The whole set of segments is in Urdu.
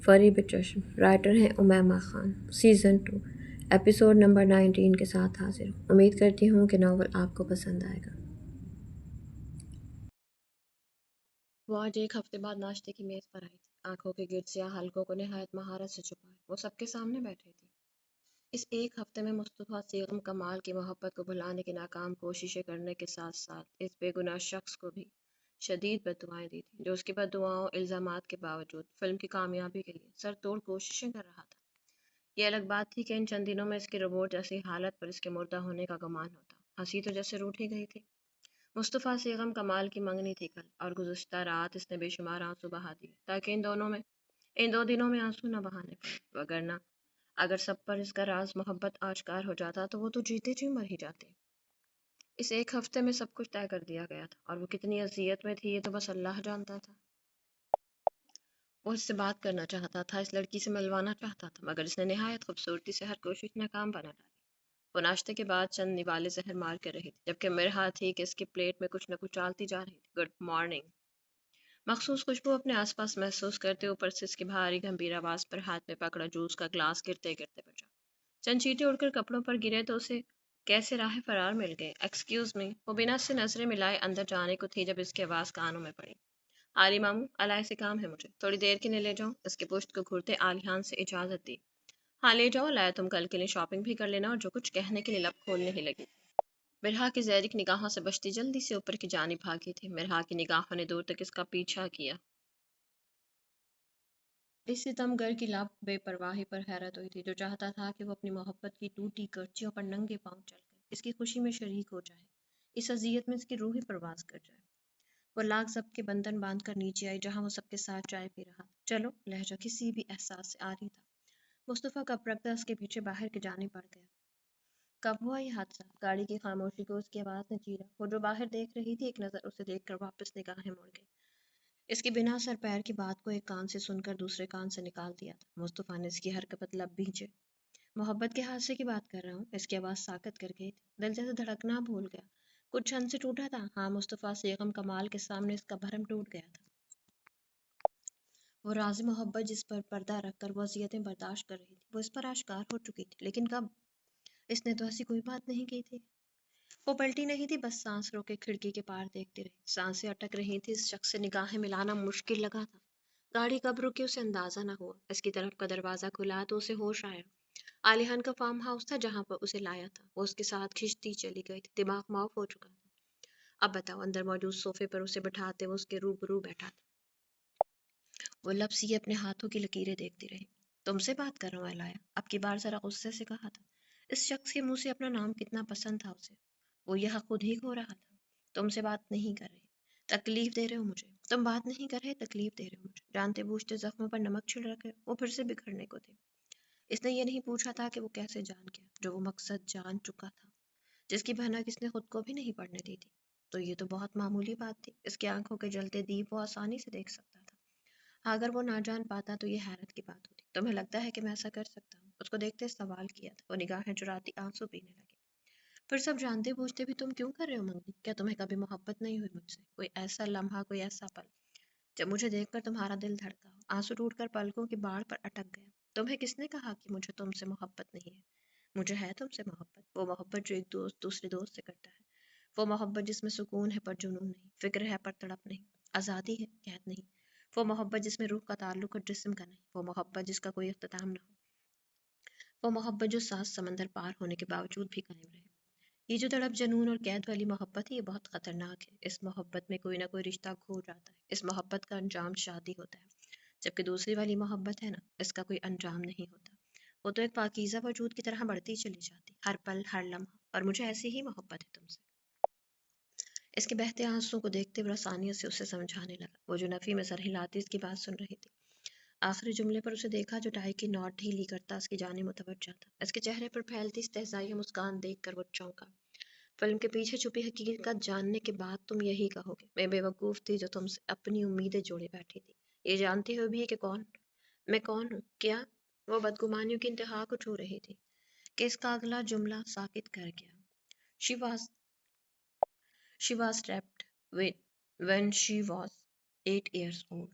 فریب چشم، رائٹر ہیں Umaima Khan, season 2، episode number 19 کے ساتھ حاضر ہوں۔ امید کرتی ہوں کہ ناول آپ کو پسند آئے گا۔ وہ آج ایک ہفتے بعد ناشتے کی میز پر آئی تھی، آنکھوں کے گرد سیاہ حلقوں کو نہایت مہارت سے چھپائے وہ سب کے سامنے بیٹھی تھی۔ اس ایک ہفتے میں مصطفیٰ بیگم کمال کی محبت کو بھلانے کی ناکام کوششیں کرنے کے ساتھ ساتھ اس بے گناہ شخص کو بھی شدید بددعائیں دی تھیں، جو اس کی بددعاؤں الزامات کے باوجود فلم کی کامیابی کے لیے سر توڑ کوششیں کر رہا تھا۔ یہ الگ بات تھی کہ ان چند دنوں میں اس کی روبوٹ جیسی حالت پر اس کے مردہ ہونے کا گمان ہوتا۔ ہنسی تو جیسے روٹھ ہی گئی تھی۔ مصطفیٰ بیگم کمال کی منگنی تھی کل، اور گزشتہ رات اس نے بے شمار آنسو بہا دیے تاکہ ان دو دنوں میں آنسو نہ بہانے پڑے، وگرنہ اگر سب پر اس کا راز محبت آشکار ہو جاتا تو وہ تو جیتے جی مر ہی جاتے۔ اس ایک ہفتے میں سب کچھ طے کر دیا گیا تھا، اور وہ کتنی اذیت میں تھی یہ تو بس اللہ جانتا تھا۔ وہ اس سے بات کرنا چاہتا تھا، اس لڑکی سے ملوانا چاہتا تھا، مگر اس نے نہایت خوبصورتی سے ہر کوشش ناکام بنا ڈالی۔ وہ ناشتے کے بعد چند نوالے زہر مار کر رہی تھی، جبکہ مرحا تھی کہ اس کی پلیٹ میں کچھ نہ کچھ ڈالتی جا رہی تھی۔ گڈ مارننگ، مخصوص خوشبو اپنے آس پاس محسوس کرتے اوپر سے اس کی بھاری گمبھیر آواز پر ہاتھ میں پکڑا جوس کا گلاس گرتے گرتے بجا۔ چند چیٹے اڑ کر کپڑوں پر گرے تو اسے کیسے راہ فرار مل گئے۔ ایکسکیوز می، وہ بنا سے نظریں ملائے اندر جانے کو تھی جب اس کی آواز کانوں میں پڑی۔ عالی ماموں، الائے سے کام ہے مجھے، تھوڑی دیر کے لیے لے جاؤں؟ اس کے پشت کو گھورتے عالیان سے اجازت دی۔ ہاں لے جاؤ، لایا تم کل کے لیے شاپنگ بھی کر لینا، اور جو کچھ کہنے کے لیے لب کھولنے ہی لگی۔ مرحا کی زیرک نگاہوں سے بچتی جلدی سے اوپر کی جانب بھاگی تھی۔ مرحا کی نگاہوں نے دور تک اس کا پیچھا کیا۔ اس ستم گر کی لب بے پرواہی پر حیرت ہوئی تھی، جو چاہتا تھا کہ وہ اپنی محبت کی ٹوٹی کرچیوں پر ننگے پاؤں چل کر اس کی خوشی میں شریک ہو جائے، اس اذیت میں اس کی روح ہی پرواز کر جائے۔ وہ لاکھ ضبط کے بندھن باندھ کر نیچے آئی، جہاں وہ سب کے ساتھ چائے پی رہا تھا۔ چلو، لہجہ کسی بھی احساس سے آری تھا۔ مصطفیٰ کا پردہ اس کے پیچھے باہر کی جانب بڑھ گیا۔ کب ہوا یہ حادثہ؟ گاڑی کی خاموشی کو اس کی آواز نے چیرا۔ وہ جو باہر دیکھ رہی تھی، ایک نظر اسے دیکھ کر واپس نگاہیں موڑ گئی۔ اس کی بنا سر پیر کی بات کو ایک کان سے سن کر دوسرے کان سے نکال دیا تھا۔ مصطفیٰ نے اس کی حرکت لب بھینچے۔ محبت کے حادثے کی بات کر رہا ہوں، اس کی آواز ساکت کر گئی تھی۔ دل جیسے دھڑکنا بھول گیا، کچھ چھن سے ٹوٹا تھا۔ ہاں، مصطفیٰ بیگم کمال کے سامنے اس کا بھرم ٹوٹ گیا تھا۔ وہ راز محبت جس پر پردہ رکھ کر وہ اذیتیں برداشت کر رہی تھی، وہ اس پر آشکار ہو چکی تھی۔ لیکن کب؟ اس نے تو ایسی کوئی بات نہیں کی تھی۔ وہ پلٹی نہیں تھی، بس سانس رو کے کھڑکی کے پار دیکھتی رہی۔ سانسیں اٹک رہی تھی، اس شخص سے نگاہیں ملانا مشکل لگا تھا۔ گاڑی کب رکی اسے اندازہ نہ ہوا۔ اس کی طرف کا دروازہ کھلا تو اسے ہوش آیا۔ عالیحان کا فارم ہاؤس تھا جہاں پر اسے لایا تھا۔ وہ اس کے ساتھ کھنچتی چلی گئی تھی، دماغ معاف ہو چکا تھا۔ اب بتاؤ، اندر موجود صوفے پر اسے بٹھاتے وہ اس کے روبرو بیٹھا تھا۔ وہ لب سے اپنے ہاتھوں کی لکیریں دیکھتی رہی۔ تم سے بات کر رہا ہوں الایا، اب کی بار ذرا غصے سے کہا تھا۔ اس شخص کے منہ سے اپنا نام کتنا پسند تھا اسے۔ وہ یہ خود ہی کھو رہا تھا۔ تم سے بات نہیں کر رہی، تکلیف دے رہے ہو مجھے۔ تم بات نہیں کر رہے، تکلیف دے رہے ہو مجھے۔ جانتے بوجھتے زخموں پر نمک چھڑ رکھے وہ پھر سے بکھرنے کو تھے۔ اس نے یہ نہیں پوچھا تھا کہ وہ کیسے جان گیا، جو وہ مقصد جان چکا تھا، جس کی بھنک اس نے خود کو بھی نہیں پڑنے دی تھی۔ تو یہ تو بہت معمولی بات تھی۔ اس کی آنکھوں کے جلتے دیپ وہ آسانی سے دیکھ سکتا تھا۔ اگر وہ نہ جان پاتا تو یہ حیرت کی بات ہوتی۔ تمہیں لگتا ہے کہ میں ایسا کر سکتا ہوں؟ اس کو دیکھتے سوال کیا تھا۔ وہ نگاہیں چراتی آنسو پینے لگے۔ پھر سب جانتے بوجھتے بھی تم کیوں کر رہے ہو منگنی؟ کیا تمہیں کبھی محبت نہیں ہوئی مجھ سے؟ کوئی ایسا لمحہ، کوئی ایسا پل جب مجھے دیکھ کر تمہارا دل دھڑکا ہو؟ آنسو ٹوٹ کر پلکوں کی باڑ پر اٹک گیا۔ تمہیں کس نے کہا کہ مجھے تم سے محبت نہیں ہے؟ مجھے ہے تم سے محبت، وہ محبت جو ایک دوست دوسرے دوست سے کرتا ہے، وہ محبت جس میں سکون ہے پر جنون نہیں، فکر ہے پر تڑپ نہیں، آزادی ہے قید نہیں، وہ محبت جس میں روح کا تعلق اور جسم کا نہیں، وہ محبت جس کا کوئی اختتام نہ ہو، وہ محبت جو سات سمندر پار ہونے کے باوجود بھی قائم رہے۔ یہ جو تڑپ، جنون اور قید والی محبت ہے، یہ بہت خطرناک ہے۔ اس محبت میں کوئی نہ کوئی رشتہ کھو جاتا ہے، اس محبت کا انجام شادی ہوتا ہے۔ جبکہ دوسری والی محبت ہے نا، اس کا کوئی انجام نہیں ہوتا، وہ تو ایک پاکیزہ وجود کی طرح بڑھتی چلی جاتی، ہر پل ہر لمحہ۔ اور مجھے ایسی ہی محبت ہے تم سے۔ اس کے بہتے آنسوں کو دیکھتے ہوئے آسانیت سے اسے سمجھانے لگا۔ وہ جو نفی میں سر ہلاتی اس کی بات سن رہی تھی، آخری جملے پر اسے دیکھا جو ٹائی کی نوٹ ڈھیلی کرتا اس کی جانب متوجہ تھا۔ اس کے چہرے پر پھیلتی استہزائی مسکان دیکھ کر وہ چونکا۔ فلم کے پیچھے چھپی حقیقت جاننے کے بعد تم یہی کہو گے، میں بے وقوف تھی جو تم سے اپنی امیدیں جوڑے بیٹھی تھی، یہ جانتی ہوئے بھی کہ میں کون ہوں؟ کیا؟ وہ بدگمانیوں کی انتہا کو چھو رہی تھی کہ اس کا اگلا جملہ ساکت کر گیا۔ She was she was trapped when she was 8 years old.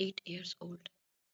8 years old।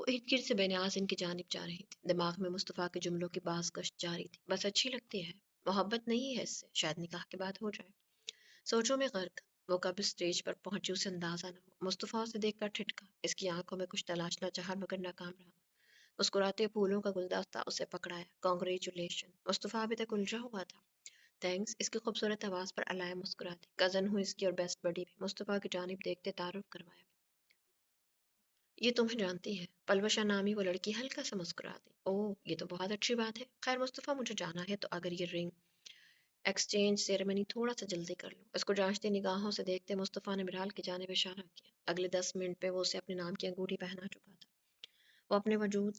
وہ ارد گرد سے بےنیاز ان کی جانب جا رہی تھی، دماغ میں مصطفیٰ کے جملوں کی باز گشت جاری تھی، بس اچھی لگتی ہے، محبت نہیں ہے اس سے، شاید نکاح کے بعد ہو جائے۔ سوچوں میں غرق، وہ کب اسٹیج پر پہنچی اسے اندازہ نہ ہو، مصطفیٰ اسے دیکھ کر ٹھٹکا، اس کی آنکھوں میں کچھ تلاشنا چاہا مگر ناکام رہا۔ مسکراتے پھولوں کا گلدستہ اسے پکڑایا، کانگریچولیشن، مصطفیٰ ابھی تک الجھا ہوا تھا۔ تھینکس، اس کی خوبصورت آواز پر علائے مسکراتی، کزن ہوں اس کی اور بیسٹ بڈی بھی، مصطفیٰ کی جانب دیکھتے تعارف کروایا۔ یہ تمہیں جانتی ہے، پلوشا نامی وہ لڑکی ہلکا سا مسکرا دی۔ اوہ، یہ تو بہت اچھی بات ہے، خیر مصطفیٰ مجھے جانا ہے تو اگر یہ رنگ ایکسچینج سیریمنی تھوڑا سا جلدی کر لو۔ اس کو جانچتی نگاہوں سے دیکھتے مصطفیٰ نے مرال کی جانب اشارہ کیا۔ اگلے 10 منٹ پہ وہ اسے اپنے نام کی انگوٹھی پہنا چکا تھا، وہ اپنے وجود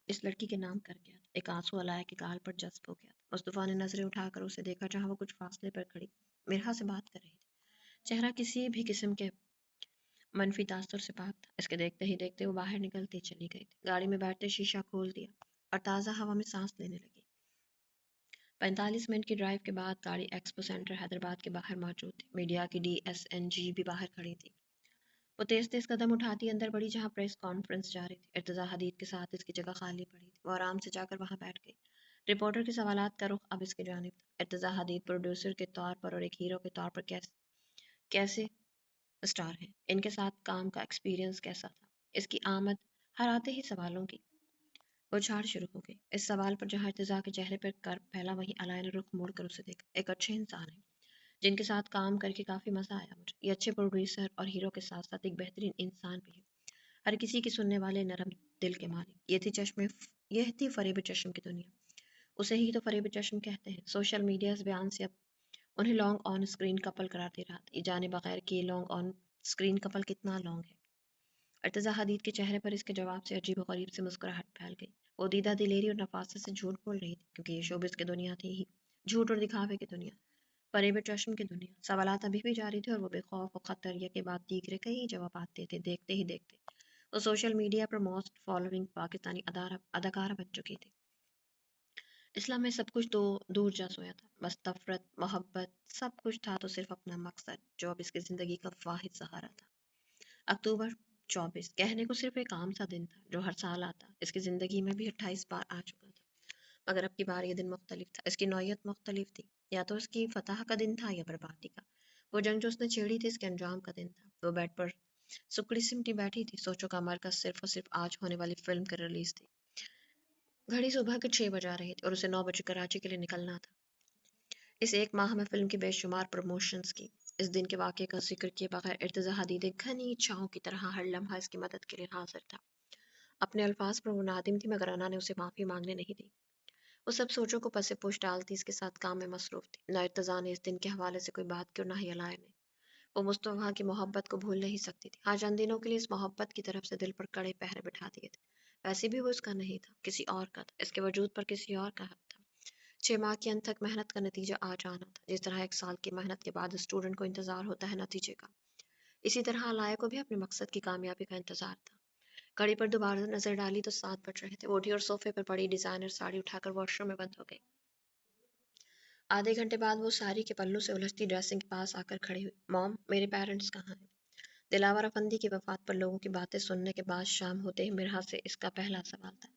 اس لڑکی کے نام کر گیا تھا۔ ایک آنسو علائے کے گال پر جذب ہو گیا تھا، مصطفیٰ نے نظریں اٹھا کر اسے دیکھا جہاں وہ کچھ فاصلے پر کھڑی مرحا سے بات کر رہی تھی، چہرہ کسی بھی قسم کے منفی تاثر سے پاک تھا۔ اس کے دیکھتے ہی دیکھتے وہ باہر نکلتی چلی گئی تھی، گاڑی میں بیٹھتے شیشہ کھول دیا اور تازہ ہوا میں سانس لینے لگی۔ 45 منٹ کی ڈرائیو کے بعد گاڑی ایکسپو سینٹر حیدرآباد کے باہر موجود تھی، میڈیا کی DSNG بھی باہر کھڑی تھی۔ وہ تیز تیز قدم اٹھاتی اندر بڑھی جہاں پریس کانفرنس جاری تھی، ارتضیٰ حدید کے ساتھ اس کی جگہ خالی پڑی تھی، وہ آرام سے جا کر وہاں بیٹھ گئی۔ رپورٹر کے سوالات کا رخ اب اس کی جانب تھا، ارتضیٰ حدید پروڈیوسر کے طور پر اور ایک ہیرو کے طور پر کیسے اسٹار ہیں، ان کے ساتھ کام کا ایکسپیرینس کیسا تھا۔ اس کی آمد ہر آتے ہی سوالوں کی بوچھاڑ شروع ہو گئی۔ اس سوال پر جہاں ارتضیٰ کے چہرے پر کرب پھیلا وہیں علائے نے رخ موڑ کر اسے دیکھا۔ ایک اچھے انسان ہے جن کے ساتھ کام کر کے کافی مزہ آیا مجھے، یہ اچھے پروڈیوسر اور ہیرو کے ساتھ ساتھ ایک بہترین انسان بھی ہے، ہر کسی کی سننے والے نرم دل کے مالک۔ یہ تھی فریب چشم کی دنیا، اسے ہی تو فریب چشم کہتے ہیں۔ سوشل میڈیا اس بیان سے اب انہیں لانگ آن اسکرین کپل قرار دے رہا تھا، یہ جانے بغیر کہ یہ لانگ آن اسکرین کپل کتنا لانگ ہے۔ ارتضیٰ حدید کے چہرے پر اس کے جواب سے عجیب و غریب سی مسکراہٹ پھیل گئی، وہ دیدہ دلیری اور نفاست سے جھوٹ بول رہی تھی، کیونکہ یہ شوبز کی دنیا تھی ہی، جھوٹ اور دکھاوے کی دنیا، فریب چشم کی دنیا۔ سوالات ابھی بھی جاری تھے اور وہ بے خوف و خطر کے بعد دیگرے کئی جوابات دیتے دیکھتے ہی دیکھتے وہ سوشل میڈیا پر موسٹ فالوئنگ پاکستانی اداکارہ بن چکی تھی۔ اسلام میں سب کچھ دور جا سویا تھا، بس نفرت، محبت، سب کچھ تھا تو صرف اپنا مقصد، جو اب اس کی زندگی کا واحد سہارا تھا۔ اکتوبر 24 کہنے کو صرف ایک عام سا دن تھا جو ہر سال آتا، اس کی زندگی میں بھی 28 بار آ چکا تھا، مگر اب کی بار یہ دن مختلف تھا، اس کی نوعیت مختلف تھی، یا تو اس کی فتح کا دن تھا یا بربادی کا۔ وہ جنگ جو اس نے چھیڑی تھی اس کے انجام کا دن تھا۔ وہ بیڈ پر سکڑی سمٹی بیٹھی تھی، سوچوں کا مرکز صرف اور صرف آج ہونے والی فلم کی ریلیز تھی۔ گھڑی صبح کے 6 بجا رہی تھی اور اسے 9 بجے کراچی کے لیے نکلنا تھا۔ اس ایک ماہ میں فلم کی بے شمار پروموشنز کی، اس دن کے واقعے کا ذکر کیے بغیر ارتضیٰ حدید ایک گھنی چھاؤں کی طرح ہر لمحہ اس کی مدد کے لیے حاضر تھا۔ اپنے الفاظ پر وہ نادم تھی مگر انا نے اسے معافی مانگنے نہیں دی۔ وہ سب سوچوں کو پس پوش ڈالتی اس کے ساتھ کام میں مصروف تھی، نہ ارتضیٰ نے اس دن کے حوالے سے کوئی بات کی اور نہ ہی علائے نے۔ وہ مصطفیٰ کی محبت کو بھول نہیں سکتی تھی، ہاں چند دنوں کے لیے اس محبت کی طرف سے دل پر کڑے پہرے بٹھا دیے تھے، ویسے بھی وہ اس کا نہیں تھا، کسی اور کا تھا، اس کے وجود پر کسی اور کا حق تھا۔ 6 ماہ کی انتھک محنت کا نتیجہ آج آنا تھا، جس طرح 1 سال کی محنت کے بعد اسٹوڈنٹ کو انتظار ہوتا ہے نتیجے کا، اسی طرح علائے کو بھی اپنے مقصد کی کامیابی کا انتظار تھا۔ گھڑی پر دوبارہ نظر ڈالی تو 7 بج رہے تھے، وہ اٹھی اور صوفے پر پڑی ڈیزائنر ساڑی اٹھا کر واش روم میں بند ہو گئی۔ آدھے گھنٹے بعد وہ ساری کے پلوں سے الجھتی ڈریسنگ کے پاس آ کر کھڑی ہوئی۔ موم، میرے پیرنٹس کہاں ہیں؟ دلاور افندی کی وفات پر لوگوں کی باتیں سننے کے بعد شام ہوتے ہی مرحا سے اس کا پہلا سوال تھا۔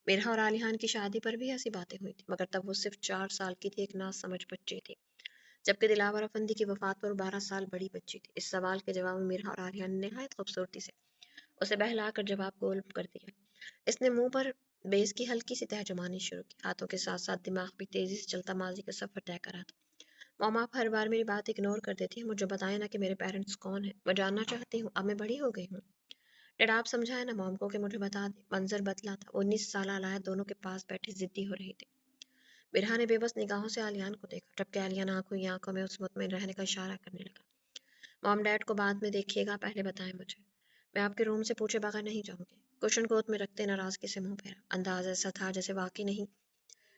مرحا اور عالیحان کی شادی پر بھی ایسی باتیں ہوئی تھیں، مگر تب وہ صرف 4 سال کی تھی، ایک ناسمجھ بچی تھی، جبکہ دلاور افندی کی وفات پر 12 سال بڑی بچی تھی۔ اس سوال کے جواب میں مرحا اور عالیحان نے نہایت خوبصورتی سے اسے بہلا کر جواب گول کر دیا۔ اس نے منہ پر بیس کی ہلکی سی تہ جمانی شروع کی، ہاتھوں کے ساتھ ساتھ دماغ بھی تیزی سے چلتا ماضی کا سفر طے کرا تھا۔ موم، آپ ہر بار میری بات اگنور کر دیتی ہیں، مجھے بتائیں نا کہ میرے پیرنٹس کون ہیں، میں جاننا چاہتی ہوں، اب میں بڑی ہو گئی ہوں۔ ڈیڈا آپ سمجھائیں نا موم کو کہ مجھے بتا دیں۔ منظر بدلا تھا، 19 سالہ علائے دونوں کے پاس بیٹھی ضدی ہو رہی تھی۔ مرحا نے بے بس نگاہوں سے عالیان کو دیکھا، جبکہ عالیان آنکھوں ہی آنکھوں میں اس مطمئن رہنے کا اشارہ کرنے لگا۔ موم، ڈیڈ کو بعد میں دیکھیے گا، پہلے بتائیں مجھے، میں آپ کے روم سے پوچھے بغیر نہیں جاؤں گی۔ کوشن گود میں رکھتے ناراضگی سے منہ پھیرا، انداز ایسا تھا جیسے واقعی نہیں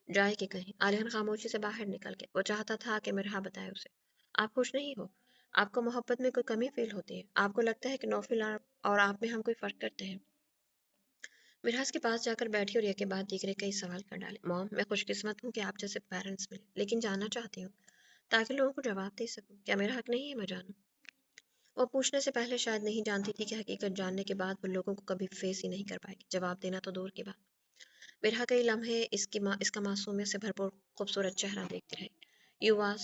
جائے کہ کہیں۔ عالیان خاموشی سے باہر نکل گئے، وہ چاہتا تھا کہ مرحا بتائے اسے۔ آپ خوش نہیں ہو؟ آپ کو محبت میں کوئی کمی فیل ہوتی ہے؟ آپ کو لگتا ہے کہ نوفل اور آپ میں ہم کوئی فرق کرتے ہیں؟ مرحا کے پاس جا کر بیٹھی اور یکے بعد دیگرے کئی سوال کر ڈالے۔ موم، میں خوش قسمت ہوں کہ آپ جیسے پیرنٹس ملے، لیکن جاننا چاہتی ہوں تاکہ لوگوں کو جواب دے سکوں، کیا میرا حق نہیں ہے میں جانوں؟ وہ پوچھنے سے پہلے شاید نہیں جانتی تھی کہ حقیقت جاننے کے بعد وہ لوگوں کو کبھی فیس ہی نہیں کر پائے گی، جواب دینا تو دور کی بات۔ برہا کئی لمحے اس کا معصومیت سے بھرپور خوبصورت چہرہ دیکھتی رہی۔ یو واز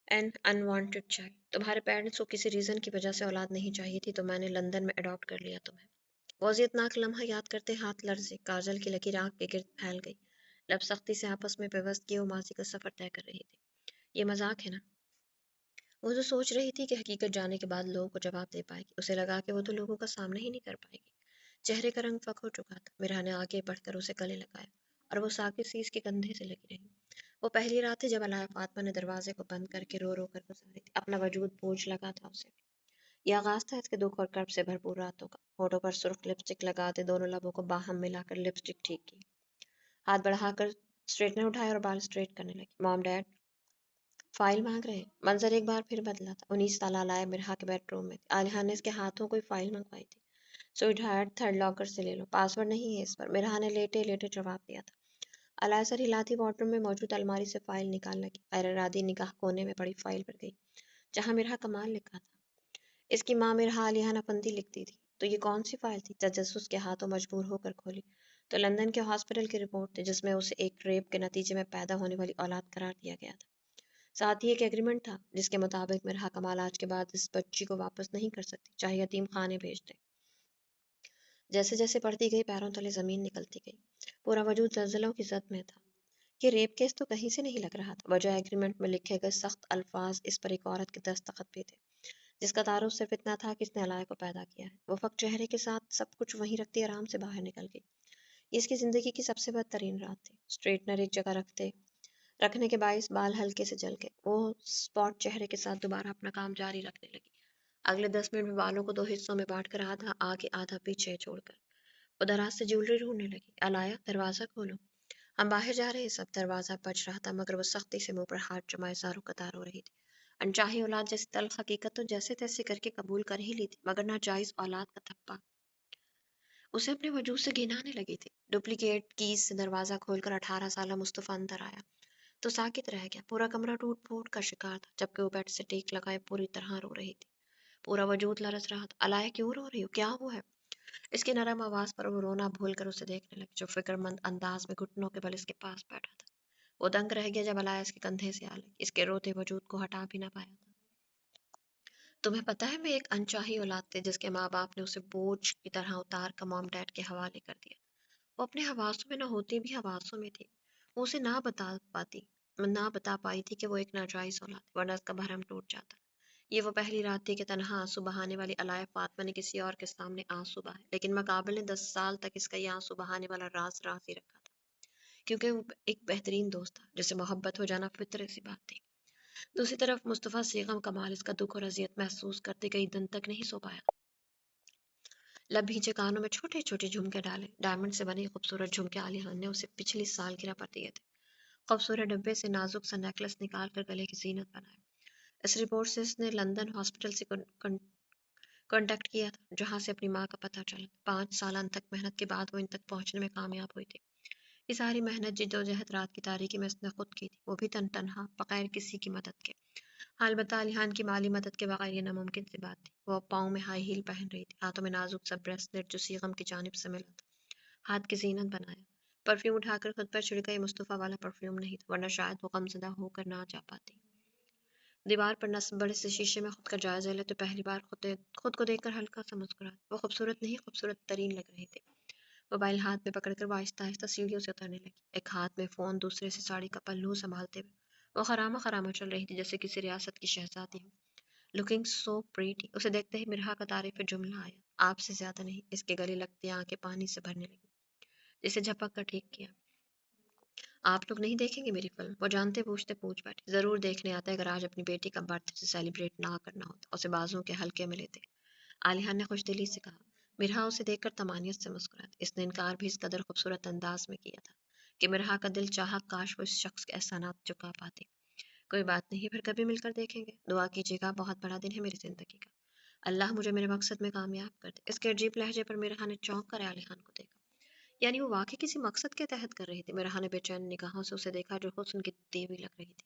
این انوانٹڈ چائلڈ، تمہارے پیرنٹس کو کسی ریزن کی وجہ سے اولاد نہیں چاہیے تھی تو میں نے لندن میں اڈاپٹ کر لیا تمہیں۔ وہ اذیتناک لمحہ یاد کرتے ہاتھ لرزے، کاجل کی لکیر آنکھ کے گرد پھیل گئی، لب سختی سے آپس میں پیوست کیے وہ ماضی کا سفر طے کر رہی تھی۔ یہ مذاق ہے نا؟ وہ تو سوچ رہی تھی کہ حقیقت جانے کے بعد لوگوں کو جواب دے پائے گی، اسے لگا کہ وہ تو لوگوں کا سامنا ہی نہیں کر پائے گی۔ چہرے کا رنگ فک ہو چکا تھا، میرا نے آگے بڑھ کر اسے گلے لگایا اور وہ ساکت سی اس کے کندھے سے لگی رہی۔ وہ پہلی رات تھی جب علایا فاطمہ نے دروازے کو بند کر کے رو رو کر گزاری تھی، اپنا وجود بوجھ لگا تھا اسے۔ یہ آغاز تھا اس کے دکھ اور کرب سے بھرپور راتوں کا۔ ہونٹوں پر سرخ لپسٹک لگاتے دونوں لبوں کو باہم ملا کر لپسٹک ٹھیک کی، ہاتھ بڑھا کر اسٹریٹنر اٹھائے اور بال اسٹریٹ کرنے لگی۔ مام ڈیڈ فائل مانگ رہے ہیں۔ منظر ایک بار پھر بدلا تھا۔ 19 سالہ علایا مرحا کے بیڈ روم میں تھی، عالیہ نے اس کے ہاتھوں کوئی فائل منگوائی تھی۔ سوئٹ ہارٹ تھرڈ لاکر سے لے لو، پاسورڈ نہیں ہے اس پر، مرحا نے لیٹے لیٹے جواب دیا تھا۔ علایا سر ہلاتی وارڈ روم میں موجود الماری سے فائل نکال لگی، غیر ارادی نگاہ کونے میں پڑی فائل پر گئی جہاں مرحا کمال لکھا تھا۔ اس کی ماں مرحا علیہ افندی لکھتی تھی۔ تو یہ کون سی فائل تھی؟ تجسس کے ہاتھوں مجبور ہو کر کھولی تو لندن کے ہاسپٹل کی رپورٹ تھی جس میں اسے ایک ریپ کے نتیجے میں پیدا ہونے والی اولاد قرار دیا گیا تھا۔ ساتھ ہی ایک ایگریمنٹ تھا جس کے مطابق مرحا کمال آج کے بعد اس بچی کو واپس نہیں کر سکتی، چاہے یتیم خانے بھیج دے۔ جیسے جیسے پڑھتی گئی پیروں تلے زمین نکلتی گئی، پورا وجود زلزلوں کی زد میں تھا۔ یہ ریپ کیس تو کہیں سے نہیں لگ رہا تھا، وجہ ایگریمنٹ میں لکھے گئے سخت الفاظ، اس پر ایک عورت کے دستخط بھی تھے جس کا تعارف صرف اتنا تھا کہ اس نے علایا کو پیدا کیا ہے۔ وہ فقط چہرے کے ساتھ سب کچھ وہیں رکھتی آرام سے باہر نکل گئی۔ یہ اس کی زندگی کی سب سے بدترین رات تھی۔ اسٹریٹنر ایک جگہ رکھنے کے باعث بال ہلکے سے جل گئے۔ وہ اسپاٹ چہرے کے ساتھ دوبارہ اپنا کام جاری رکھنے لگی، اگلے 10 منٹ میں بالوں کو 2 حصوں میں بانٹ کر آدھا آگے آدھا پیچھے چھوڑ کر وہ دراز سے جیولری ڈھونڈنے لگی۔ علایا دروازہ کھولو، ہم باہر جا رہے ہیں سب۔ دروازہ بج رہا تھا مگر وہ سختی سے منہ پر ہاتھ جمائے زارو قطار ہو رہی تھی۔ انچاہی اولاد جیسی تلخ حقیقت تو جیسے تیسے کر کے قبول کر ہی لی تھی، مگر ناجائز اولاد کا تھپا اسے اپنے وجود سے گھنانے لگی تھی۔ ڈپلیکیٹ کیز سے دروازہ کھول کر 18 سالہ مصطفیٰ اندر آیا تو ساکت رہ گیا۔ پورا کمرہ ٹوٹ پھوٹ کا شکار تھا، جبکہ وہ بیڈ سے ٹیک لگائے پوری طرح رو رہی تھی، پورا وجود لرز رہا تھا۔ علایا کیوں رو رہی ہو؟ کیا ہوا ہے؟ اس کی نرم آواز پر وہ رونا بھول کر اسے دیکھنے لگی جو فکر مند انداز میں گھٹنوں کے بل اس کے پاس بیٹھا تھا۔ وہ دنگ رہ گیا جب علایا اس کے کندھے سے آ لگی، اس کے روتے وجود کو ہٹا بھی نہ پایا تھا۔ تمہیں پتہ ہے میں ایک انچاہی اولاد تھی جس کے ماں باپ نے اسے بوجھ کی طرح اتار کر مام ڈیڈ کے حوالے کر دیا۔ وہ اپنے حواسوں میں نہ ہوتی بھی حواسوں میں تھی، وہ اسے نہ بتا پائی تھی کہ وہ ایک ناجائز اولاد ہے، ورنہ اس کا بھرم ٹوٹ جاتا۔ یہ وہ پہلی رات تھی کہ تنہا آنسو بہانے والی علایا فاطمہ نے کسی اور کے سامنے آنسو بہائے، لیکن مقابل نے 10 سال تک اس کا یہ آنسو بہانے والا راز راز ہی رکھا تھا، کیونکہ وہ ایک بہترین دوست تھا جسے محبت ہو جانا فطرت سی بات تھی۔ دوسری طرف مصطفیٰ سیغم کمال اس کا دکھ اور اذیت محسوس کرتے کئی دن تک نہیں سو پایا۔ لب بھینچے کانوں میں چھوٹے چھوٹے جھمکے ڈالے، ڈائمنڈ سے بنے خوبصورت جھمکے عالیہ نے اسے پچھلی سالگرہ پر دیے تھے۔ خوبصورت ڈبے سے نازک سا نیکلس نکال کر گلے کی زینت بنائے۔ اس رپورٹ سے اس نے لندن ہاسپٹل سے کانٹیکٹ کیا تھا جہاں سے اپنی ماں کا پتہ چلا۔ 5 سالہ انتھک محنت کے بعد وہ ان تک پہنچنے میں کامیاب ہوئی تھی۔ یہ ساری محنت جدوجہد رات کی تاریکی میں اس نے خود کی تھی، وہ بھی تنہا بغیر کسی کی مدد کے۔ البتہ علیحان کی مالی مدد کے بغیر یہ ناممکن سی بات تھی۔ وہ پاؤں میں ہائی ہیل پہن رہی تھی، ہاتھوں میں نازک سا بریسلیٹ جو سیغم کی جانب سے ملا تھا، ہاتھ کی زینت بنایا۔ پرفیوم اٹھا کر خود پر چھڑکا، یہ مصطفیٰ والا پرفیوم نہیں تھا، ورنہ شاید وہ غمزدہ ہو کر نہ جا پاتی۔ دیوار پر نصب بڑے سے شیشے میں خود کا جائزہ لیتے پہلی بار خود کو دیکھ کر ہلکا سا مسکراتی۔ وہ خوبصورت نہیں خوبصورت ترین لگ رہی تھی۔ موبائل ہاتھ میں پکڑ کر وہ آہستہ آہستہ سیڑھیوں سے اترنے لگی، ایک ہاتھ میں فون، دوسرے سے ساڑی کا پہلو سنبھالتے ہوئے وہ خرامہ خرامہ چل رہی تھی جیسے کسی ریاست کی شہزادی ہو۔ لکنگ سو پریٹی، اسے دیکھتے ہی مرحا کا تعریف جملہ آیا، آپ سے زیادہ نہیں۔ اس کے گلے لگتے آنکھیں پانی سے بھرنے لگی، جسے جھپک کر ٹھیک کیا۔ آپ لوگ نہیں دیکھیں گے میری فلم؟ وہ جانتے پوچھتے پوچھ بیٹھے، ضرور دیکھنے آتا ہے اگر آج اپنی بیٹی کا برتھ ڈے سیلیبریٹ نہ کرنا ہوتا۔ اسے بازوں کے حلقے میں لیتے عالیہ نے خوش دلی سے کہا۔ مرحا اسے دیکھ کر طمانیت سے مسکراتی، اس نے انکار بھی اس قدر خوبصورت انداز میں کیا تھا کہ مرحا کا دل چاہا کاش وہ اس شخص کے احسانات چکا پاتی۔ کوئی بات نہیں، پھر کبھی مل کر دیکھیں گے، دعا کیجیے گا، بہت بڑا دن ہے میری زندگی کا، اللہ مجھے میرے مقصد میں کامیاب کر دے۔ اس کے عجیب لہجے پر مرحا نے چونک کر عالیہ کو دیکھا، یعنی وہ واقعی کسی مقصد کے تحت کر رہی تھی۔ مرحا نے بے چین نگاہوں سے اسے دیکھا جو حسن کی دیوی لگ رہی تھی،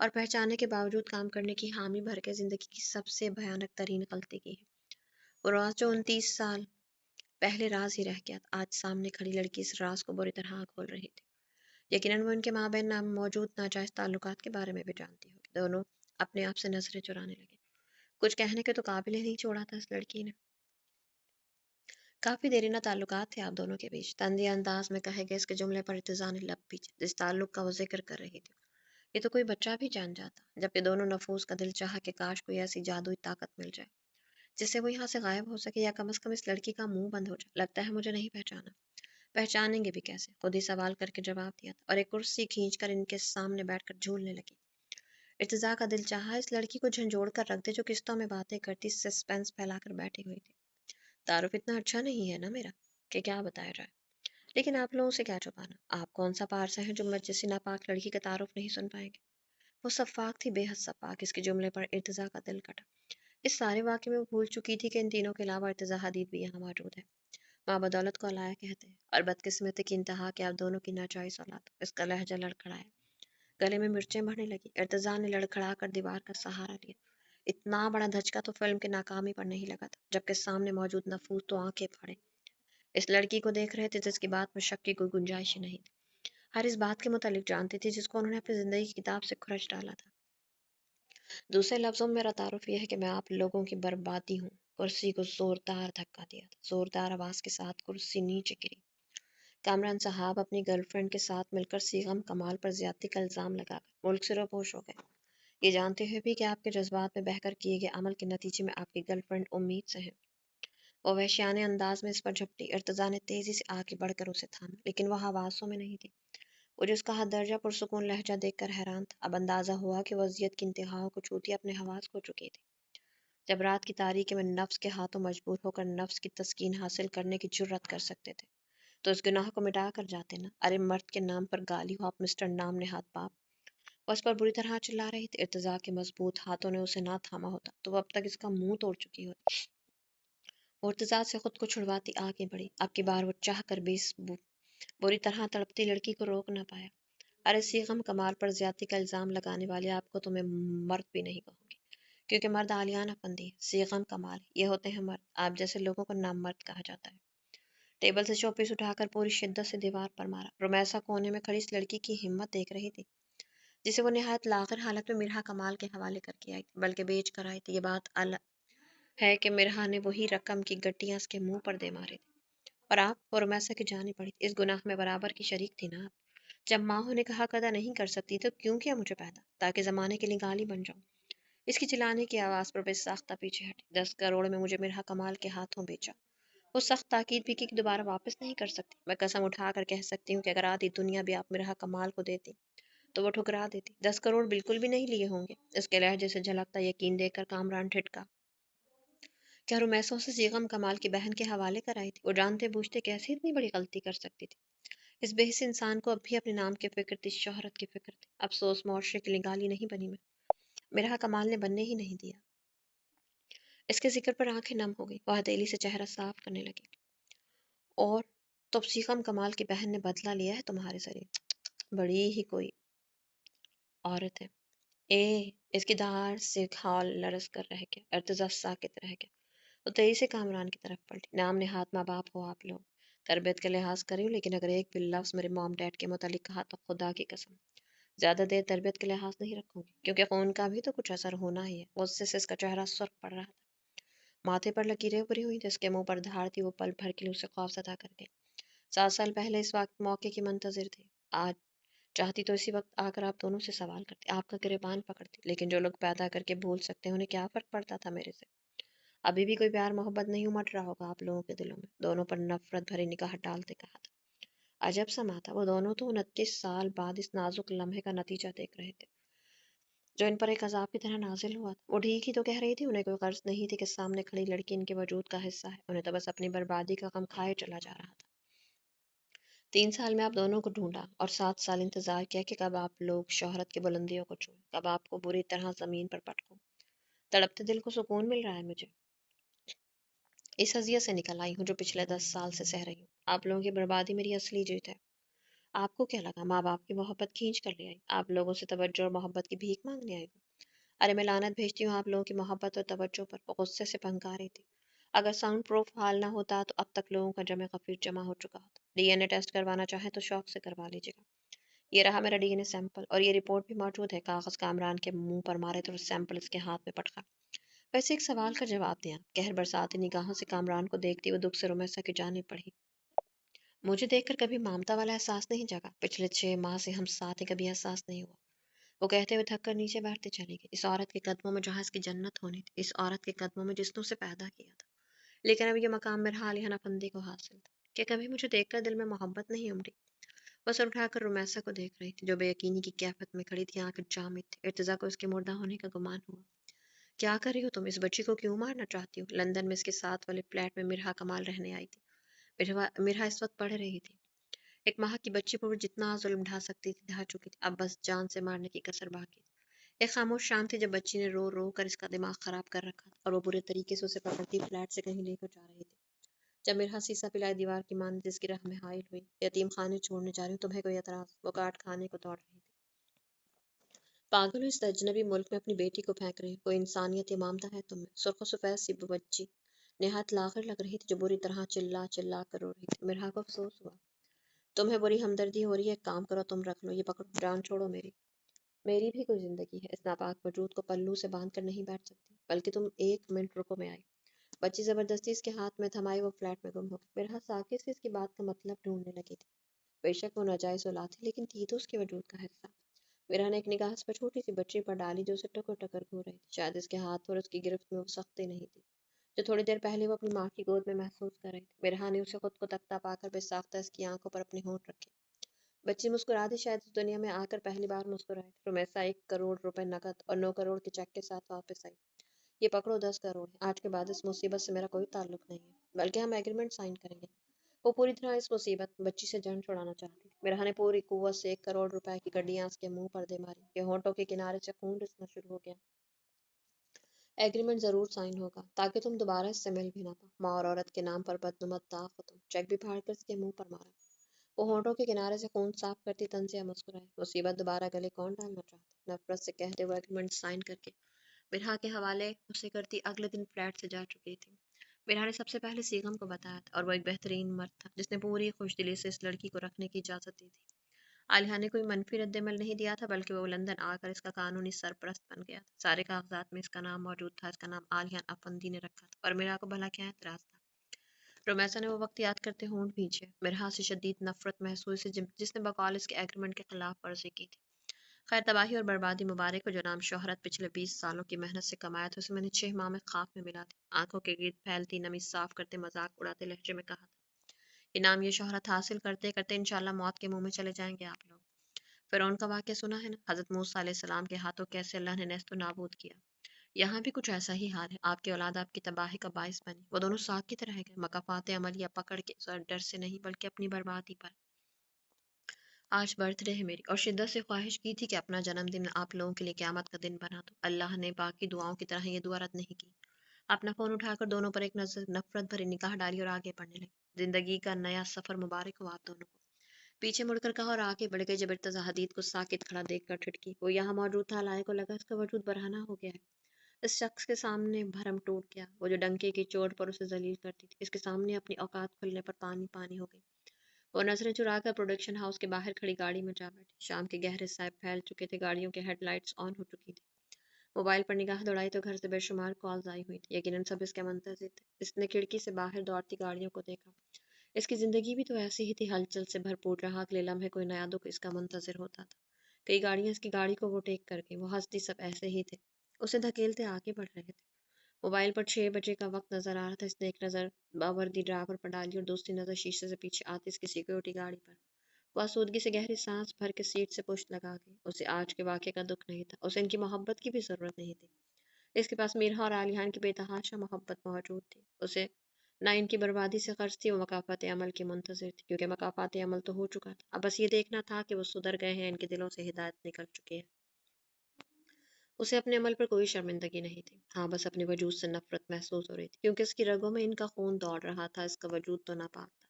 اور پہچانے کے باوجود کام کرنے کی حامی بھر کے زندگی کی سب سے بھیانک ترین غلطی کی ہے۔ وہ راز جو 29 سال پہلے راز ہی رہ گیا تھا، آج سامنے کھڑی لڑکی اس راز کو بری طرح کھول رہی تھی۔ یقیناً وہ ان کے مابین موجود ناجائز تعلقات کے بارے میں بھی جانتی ہوگی۔ دونوں اپنے آپ سے نظریں چرانے لگے۔ کچھ کہنے کے تو قابل ہی نہیں چھوڑا تھا اس لڑکی نے۔ کافی دیرینہ تعلقات تھے آپ دونوں کے بیچ۔ طنزیہ انداز میں کہے گئے اس کے جملے پر ارتضیٰ نے لب پیچھے۔ جس تعلق کا وہ ذکر کر رہی تھی یہ تو کوئی بچہ بھی جان جاتا، جبکہ دونوں نفوس کا دل چاہا کہ کاش کوئی ایسی جادوئی طاقت مل جائے جس سے وہ یہاں سے غائب ہو سکے، یا کم از کم اس لڑکی کا منہ بند ہو جائے۔ لگتا ہے مجھے نہیں پہچانا۔ پہچانیں گے بھی کیسے؟ خود ہی سوال کر کے جواب دیا تھا، اور ایک کرسی کھینچ کر ان کے سامنے بیٹھ کر جھولنے لگی۔ ارتضیٰ کا دل چاہا اس لڑکی کو جھنجھوڑ کر رکھ دے جو قسطوں میں باتیں کرتی، سسپینس پھیلا کر بیٹھی ہوئی تھی۔ تعارف اتنا اچھا نہیں ہے نا میرا کہ کیا بتایا جائے، لیکن آپ لوگوں سے کیا چھپانا؟ آپ کون سا پارسا ہے جو مجھ جیسی ناپاک لڑکی کا تعارف نہیں سن پائیں گے؟ وہ شفاق تھی، بے حد شفاق۔ اس کے جملے پر ارتضیٰ کا دل کٹا۔ اس سارے واقعے میں وہ بھول چکی تھی کہ ان تینوں کے علاوہ ارتضیٰ حدید بھی یہاں موجود ہے۔ ماں بدولت کو علایا کہتے ہیں، اور بدقسمتی کی انتہا کہ آپ دونوں کی ناجائز اولاد۔ اس کا لہجہ لڑکھڑایا، گلے میں مرچیں بھرنے لگی۔ ارتضیٰ نے لڑکھڑا کر دیوار کا سہارا لیا۔ اتنا بڑا دھچکا تو فلم کی ناکامی پر نہیں لگا تھا، جبکہ سامنے موجود نفوس تو آنکھیں پھاڑے اس لڑکی کو دیکھ رہے تھے جس کی بات میں شک کی کوئی گنجائش ہی نہیں تھی۔ ہر اس بات کے متعلق جانتی تھی جس کو انہوں نے اپنی زندگی کی کتاب سے کھرچ ڈالا تھا۔ دوسرے لفظوں میں میرا تعارف یہ ہے کہ میں آپ لوگوں کی بربادی ہوں۔ کرسی کو زوردار دھکا دیا تھا، زوردار آواز کے ساتھ کرسی نیچے گری۔ کامران صاحب اپنی گرل فرینڈ کے ساتھ مل کر سیغم کمال پر زیادتی کا الزام لگا کر ملک سے روپوش ہو گئے، یہ جانتے ہوئے بھی کہ آپ کے جذبات میں بہہ کر کیے گئے عمل کے نتیجے میں آپ کی گرل فرینڈ امید سے ہیں۔ وہ وحشیانہ انداز میں اس پر جھپٹی۔ ارتضیٰ نے تیزی سے آگے بڑھ کر اسے تھاما، لیکن وہ حواسوں میں نہیں تھی۔ وہ جو اس کا حد درجہ پرسکون لہجہ دیکھ کر حیران تھا۔ اب اندازہ ہوا کہ وہ اذیت کی انتہاؤں کو چھوتی اپنے حواس کھو چکی تھی۔ جب رات کی تاریکی میں نفس کے ہاتھوں مجبور ہو کر نفس کی تسکین حاصل کرنے کی جرات کر سکتے تھے تو اس گناہ کو مٹا کر جاتے نا۔ ارے مرد کے نام پر گالی ہو آپ مسٹر نام نہاد باپ! وہ اس پر بری طرح چلا رہی تھی۔ ارتضیٰ کے مضبوط ہاتھوں نے اسے نہ تھاما ہوتا تو وہ اب تک اس کا منہ توڑ چکی ہوتی۔ وہ ارتضیٰ سے خود کو چھڑواتی آگے بڑھی۔ اب کی بار وہ چاہ کر بھی اس بری طرح تڑپتی لڑکی کو روک نہ پایا۔ ارے سیغم کمال پر زیادتی کا الزام لگانے والے آپ کو تو میں مرد بھی نہیں کہوں گی، کیونکہ مرد عالیانہ پندی ہے۔ سیغم کمال یہ ہوتے ہیں مرد، آپ جیسے لوگوں کو نامرد کہا جاتا ہے۔ ٹیبل سے شوپیس اٹھا کر پوری شدت سے دیوار پر مارا۔ رومیسا کونے میں کھڑی اس لڑکی کی ہمت دیکھ رہی تھی جسے وہ نہایت لاغر حالت میں مرحا کمال کے حوالے کر کے آئی تھی، بلکہ بیچ کر آئی تھی۔ یہ بات ہے کہ مرحا نے وہی رقم کی گٹیاں اس کے منہ پر دے ماری تھی، اور آپ وہ رومیسا کی جانی پڑی تھی۔ اس گناہ میں برابر کی شریک تھی نا آپ؟ جب ماں ہونے کا حق ادا نہیں کر سکتی تو کیوں کیا مجھے پیدا، تاکہ زمانے کے لیے گالی بن جاؤں؟ اس کی چلانے کی آواز پر بے ساختہ پیچھے ہٹی۔ 10 کروڑ میں مجھے مرحا کمال کے ہاتھوں بیچا۔ وہ سخت تاکید بھی کی کہ دوبارہ واپس نہیں کر سکتی۔ میں قسم اٹھا کر کہہ سکتی ہوں کہ اگر آدھی دنیا بھی آپ مرحا کمال کو دیتی تو وہ ٹھکرا دیتی۔ 10 کروڑ بالکل بھی نہیں لیے ہوں گے۔ اس کے لہجے سے جھلکتا یقین دیکھ کر کامران ٹھٹکا۔ کیا رومیسا اسے سیغم کمال کی بہن کے حوالے کرائی تھی؟ وہ جانتے بوجھتے کیسے اتنی بڑی غلطی کر سکتی تھی؟ اس بے حس انسان کو اب بھی اپنے نام کی فکر تھی، شہرت کی فکر تھی۔ افسوس معاشرے کے لیے گالی نہیں بنی میں، مرحا کمال نے بننے ہی نہیں دیا۔ اس کے ذکر پر آنکھیں نم ہو گئی۔ وہ ہتھیلی سے چہرہ صاف کرنے لگی۔ اور تو سیغم کمال کی بہن نے بدلہ لیا ہے تمہارے ذریعے؟ بڑی ہی کوئی عورت ہے۔ اے اس کی دھار سے کھال لرز کر رہ گیا۔ ارتضیٰ ساکت رہ گیا۔ وہ تیزی سے کامران کی طرف پلٹی۔ نام نہاد ماں باپ ہو آپ لوگ، تربیت کا لحاظ کری ہوں، لیکن اگر ایک بھی لفظ میرے موم ڈیڈ کے متعلق کہا تو خدا کی قسم زیادہ دیر تربیت کا لحاظ نہیں رکھوں گی، کیونکہ خون کا بھی تو کچھ اثر ہونا ہی ہے۔ غصے سے اس کا چہرہ سرخ پڑ رہا تھا، ماتھے پر لکیریں ابھری ہوئی تھی، اس کے منہ پر دھاڑ تھی۔ وہ پل بھر کے لیے اسے خوفزدہ کر گئی۔ 7 سال پہلے اس وقت موقع کی منتظر تھے۔ آج چاہتی تو اسی وقت آ کر آپ دونوں سے سوال کرتی، آپ کا گریبان پکڑتی، لیکن جو لوگ پیدا کر کے بھول سکتے ہیں انہیں کیا فرق پڑتا تھا میرے سے؟ ابھی بھی کوئی پیار محبت نہیں امٹ رہا ہوگا آپ لوگوں کے دلوں میں؟ دونوں پر نفرت بھری نگاہ ڈالتے کہا تھا۔ عجب سما تھا، وہ دونوں تو 29 سال بعد اس نازک لمحے کا نتیجہ دیکھ رہے تھے جو ان پر ایک عذاب کی طرح نازل ہوا تھا۔ وہ ٹھیک ہی تو کہہ رہی تھی، انہیں کوئی غرض نہیں تھی کہ سامنے کھڑی لڑکی ان کے وجود کا حصہ ہے، انہیں تو بس اپنی بربادی کا غم کھائے چلا جا رہا تھا۔ 3 سال میں آپ دونوں کو ڈھونڈا اور 7 سال انتظار کیا کہ کب آپ لوگ شہرت کی بلندیوں کو چھوئیں، کب آپ کو بری طرح زمین پر پٹکوں۔ تڑپتے دل کو سکون مل رہا ہے مجھے، اس اذیت سے نکل آئی ہوں جو پچھلے 10 سال سے سہ رہی ہوں۔ آپ لوگوں کی بربادی میری اصلی جیت ہے۔ آپ کو کیا لگا ماں باپ کی محبت کھینچ کر لے آئی، آپ لوگوں سے توجہ اور محبت کی بھیک مانگنے آئی ہو؟ ارے میں لعنت بھیجتی ہوں آپ لوگوں کی محبت اور توجہ پر، وہ غصے سے پھنکا رہی تھی۔ اگر ساؤنڈ پروف حال نہ ہوتا تو اب تک لوگوں کا جمع غفیر جمع ہو چکا ہوتا۔ ڈی این اے ٹیسٹ کروانا چاہیں تو شوق سے کروا لیجیے گا۔ یہ رہا میرا ڈی این اے سیمپل، اور یہ رپورٹ بھی موجود ہے۔ کاغذ کامران کے منہ پر مارے تو سیمپل اس کے ہاتھ میں پٹکا۔ ویسے ایک سوال کا جواب دیں آپ، قہر برساتی نگاہوں سے کامران کو دیکھتی وہ دکھ سے رمیسا کی جانب پڑھی۔ مجھے دیکھ کر کبھی ممتا والا احساس نہیں جگا، پچھلے 6 ماہ سے ہم ساتھ ہیں، کبھی احساس نہیں ہوا۔ وہ کہتے ہوئے تھک کر نیچے بیٹھتے چلی گئی۔ اس عورت کے قدموں میں جہاں اس کی جنت ہونی تھی، اس عورت کے قدموں میں جس نے اسے پیدا کیا تھا، لیکن اب یہ مقام میرا عالیہ افندی کو حاصل تھا کہ کبھی مجھے دیکھ کر دل میں محبت نہیں امڑی۔ بس اٹھا کر رومیسا کو دیکھ رہی تھی جو بے یقینی کی کیفیت میں کھڑی تھی، آنکھ جامد تھی۔ ارتضا کو اس کے مردہ ہونے کا گمان ہوا۔ کیا کر رہی ہو تم؟ اس بچی کو کیوں مارنا چاہتی ہو؟ لندن میں اس کے ساتھ والے فلیٹ میں مرہا کمال رہنے آئی تھی۔ مرہا اس وقت پڑھ رہی تھی۔ 1 ماہ کی بچی پر وہ جتنا ظلم ڈھا سکتی تھی ڈھا چکی تھی، اب بس جان سے مارنے کی کسر باقی تھی۔ ایک خاموش شام تھی جب بچی نے رو رو کر اس کا دماغ خراب کر رکھا تھا، اور وہ برے طریقے سے اسے پکڑتی فلیٹ سے کہیں لے کر جا رہی تھی۔ جب مرہا سیسا پلائے دیوار کی ماں جس کی راہ میں حائل ہوئی، یتیم خانے چھوڑنے جا رہی ہوں، تمہیں کوئی اعتراض؟ وہ کاٹ کھانے کو دوڑ رہی تھی۔ پاگل ہو، اس اجنبی ملک میں اپنی بیٹی کو پھینک رہی، کوئی انسانیت یا مامتا ہے تم میں؟ سرخ و سفید سی بچی نہایت لاغر لگ رہی تھی جو بری طرح چلا چلا کر رو رہی تھی۔ مرہا کو افسوس ہوا۔ تمہیں بری ہمدردی ہو رہی ہے، ایک کام کرو، تم رکھ لو، یہ پکڑو، جان چھوڑو میری۔ میری بھی کوئی زندگی ہے، اس ناپاک وجود کو پلو سے باندھ کر نہیں بیٹھ سکتی، بلکہ تم 1 منٹ رکو، میں آئی۔ بچی زبردستی اس کے ہاتھ میں تھمائی وہ فلیٹ میں گم ہو گئی۔ مرہا ساکت سے اس کی بات کا مطلب ڈھونڈنے لگی تھی۔ بے شک وہ ناجائز اولاد تھی، لیکن تھی تو اس کے وجود کا حصہ۔ مرہا نے ایک نگاہ اس پر چھوٹی سی بچی پر ڈالی جو اسے ٹکر ٹکر گھور رہی تھی۔ شاید اس کے ہاتھ اور اس کی گرفت میں وہ سختی نہیں تھی جو تھوڑی دیر پہلے وہ اپنی ماں کی گود میں محسوس کر رہی تھی۔ مرہا نے اسے خود کو تکتا پا کر بے ساختہ اس کی آنکھوں پر اپنے ہونٹ رکھے۔ بچی مسکرا دی، شاید اس دنیا میں آ کر پہلی بار مسکرائی تھی۔ رومیسا 1 کروڑ روپے نقد اور 9 کروڑ کے چیک کے ساتھ واپس آئی۔ یہ پکڑو، 10 کروڑ ہے۔ آج کے بعد اس مصیبت سے میرا کوئی تعلق نہیں ہے، بلکہ ہم ایگریمنٹ سائن کریں گے۔ وہ پوری طرح اس مصیبت بچی سے جان چھڑانا چاہتی تھی۔ مرہا نے پوری قوت سے 1 کروڑ روپے کی گڈیاں اس کے منہ پر دے ماری کہ ہونٹوں کے کنارے سے خون رسنا شروع ہو گیا۔ ایگریمنٹ ضرور سائن ہوگا تاکہ تم دوبارہ اس سے مل بھی نہ پاؤ۔ ماں اور عورت کے نام پر بدنمت داغ ہو تم۔ چیک بھی پھاڑ کر اس کے منہ پر مارا۔ وہ ہونٹوں کے کنارے سے خون صاف کرتی طنزیہ مسکرائی۔ مصیبت دوبارہ گلے کون ڈالنا چاہتا؟ نفرت سے کہتے ہوئے ایگریمنٹ سائن کر کے مرہا کے حوالے اسے کرتی اگلے دن فلیٹ سے جا چکی تھی۔ مرہا نے سب سے پہلے سیغم کو بتایا تھا، اور وہ ایک بہترین مرد تھا جس نے پوری خوش دلی سے اس لڑکی کو رکھنے کی اجازت دی تھی۔ عالیہ نے کوئی منفی رد عمل نہیں دیا تھا، بلکہ وہ لندن آ کر اس کا قانونی سرپرست بن گیا تھا۔ سارے کاغذات میں اس کا نام موجود تھا، اس کا نام عالیہ افندی نے رکھا تھا، اور مرہا کو بھلا کیا اعتراض تھا؟ رومیسا نے وہ وقت یاد کرتے ہونٹ بھینچے۔ مرہا سے شدید نفرت محسوس ہوئی جس نے بقول اس کے ایگریمنٹ کے خلاف ورزی کی تھی۔ خیر، تباہی اور بربادی مبارک ہو، جو نام شہرت پچھلے 20 سالوں کی محنت سے کمایا تھا، اسے میں نے 6 ماہ میں خواب میں ملا دی۔ آنکھوں کے گرد پھیلتی نمی صاف کرتے مذاق اڑاتے لہجے میں کہا تھا، یہ نام، یہ شہرت حاصل کرتے کرتے انشاءاللہ موت کے منہ میں چلے جائیں گے آپ لوگ۔ فرعون کا واقعہ سنا ہے نا؟ حضرت موسیٰ علیہ السلام کے ہاتھوں کیسے اللہ نے نیست و نابود کیا۔ یہاں بھی کچھ ایسا ہی حال ہے، آپ کی اولاد آپ کی تباہی کا باعث بنی۔ وہ دونوں ساکت رہ گئے، مکافات عملیہ پکڑ کے ڈر سے نہیں بلکہ اپنی بربادی پر۔ آج برتھ ڈے ہے میری، اور شدت سے خواہش کی تھی کہ اپنا جنم دن آپ لوگوں کے لیے قیامت کا دن بنا دو۔ اللہ نے باقی دعاؤں کی طرح یہ دعا رد نہیں کی۔ اپنا فون اٹھا کر دونوں پر ایک نظر نفرت بھری نگاہ ڈالی اور آگے بڑھنے لگی۔ زندگی کا نیا سفر مبارک ہو آپ دونوں کو۔ پیچھے مڑ کر کہا اور آگے بڑھ گئی۔ جب ارتضا حدید کو ساکت کھڑا دیکھ کر ٹھٹکی، وہ یہاں موجود تھا، لائق کو لگا اس کا وجود برہنہ ہو گیا ہے۔ اس شخص کے سامنے بھرم ٹوٹ گیا، وہ جو ڈنکے کی چوٹ پر اسے ذلیل کرتی تھی، اس کے سامنے اپنی اوقات کھلنے پر پانی پانی ہو گئی۔ وہ نظریں چرا کر پروڈکشن ہاؤس کے باہر کھڑی گاڑی میں جا بیٹھی۔ شام کے گہرے سائے پھیل چکے تھے، گاڑیوں کے ہیڈ لائٹس آن ہو چکی تھی۔ موبائل پر نگاہ دوڑائی تو گھر سے بے شمار کالز آئی ہوئی تھی، یقیناً سب اس کے منتظر تھے۔ اس نے کھڑکی سے باہر دوڑتی گاڑیوں کو دیکھا۔ اس کی زندگی بھی تو ایسی ہی تھی، ہلچل سے بھرپور، رہا اگلے لمحے کوئی نیا دکھ اس کا منتظر ہوتا تھا۔ کئی گاڑیاں اس کی گاڑی کو اوورٹیک کر گئیں، وہ ہنستی سب ایسے ہی تھے، اسے دھکیلتے آگے بڑھ رہے تھے۔ موبائل پر 6 بجے کا وقت نظر آ رہا تھا۔ اس نے ایک نظر باوردی ڈرائیور پر ڈالی اور دوسری نظر شیشے سے پیچھے آتی اس کی سیکیورٹی گاڑی پر۔ وہ آسودگی سے گہری سانس بھر کے سیٹ سے پشت لگا گئی۔ اسے آج کے واقعے کا دکھ نہیں تھا، اسے ان کی محبت کی بھی ضرورت نہیں تھی۔ اس کے پاس میرا اور عالیہ کی بے تحاشا محبت موجود تھی۔ اسے نہ ان کی بربادی سے غرض تھی، وہ مکافات عمل کی منتظر تھی، کیونکہ مکافات عمل تو ہو چکا تھا۔ اب بس یہ دیکھنا تھا کہ وہ سدھر گئے ہیں، ان کے دلوں سے ہدایت نکل چکی ہے۔ اسے اپنے عمل پر کوئی شرمندگی نہیں تھی، ہاں بس اپنے وجود سے نفرت محسوس ہو رہی تھی، کیونکہ اس کی رگوں میں ان کا خون دوڑ رہا تھا، اس کا وجود تو ناپاک تھا۔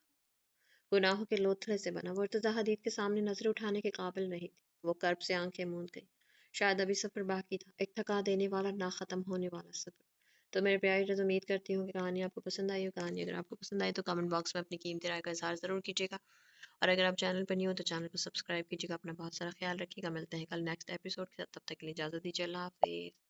گناہوں کے لوتھڑے سے بنا، وہ ارتضا حدید کے سامنے نظریں اٹھانے کے قابل نہیں تھی۔ وہ کرب سے آنکھیں موند گئی۔ شاید ابھی سفر باقی تھا، ایک تھکا دینے والا، نہ ختم ہونے والا سفر۔ تو میرے پیارے ریڈرز، امید کرتی ہوں کہ کہانی آپ کو پسند آئی ہو۔ کہانی اگر آپ کو پسند آئی تو کمنٹ باکس میں اپنی قیمتی رائے کا اظہار ضرور کیجیے گا، اور اگر آپ چینل پر نہیں ہو تو چینل کو سبسکرائب کیجیے گا۔ اپنا بہت سارا خیال رکھیے گا، ملتے ہیں کل نیکسٹ ایپیسوڈ کے ساتھ، تب تک کے لیے اجازت دیجیے، اللہ حافظ۔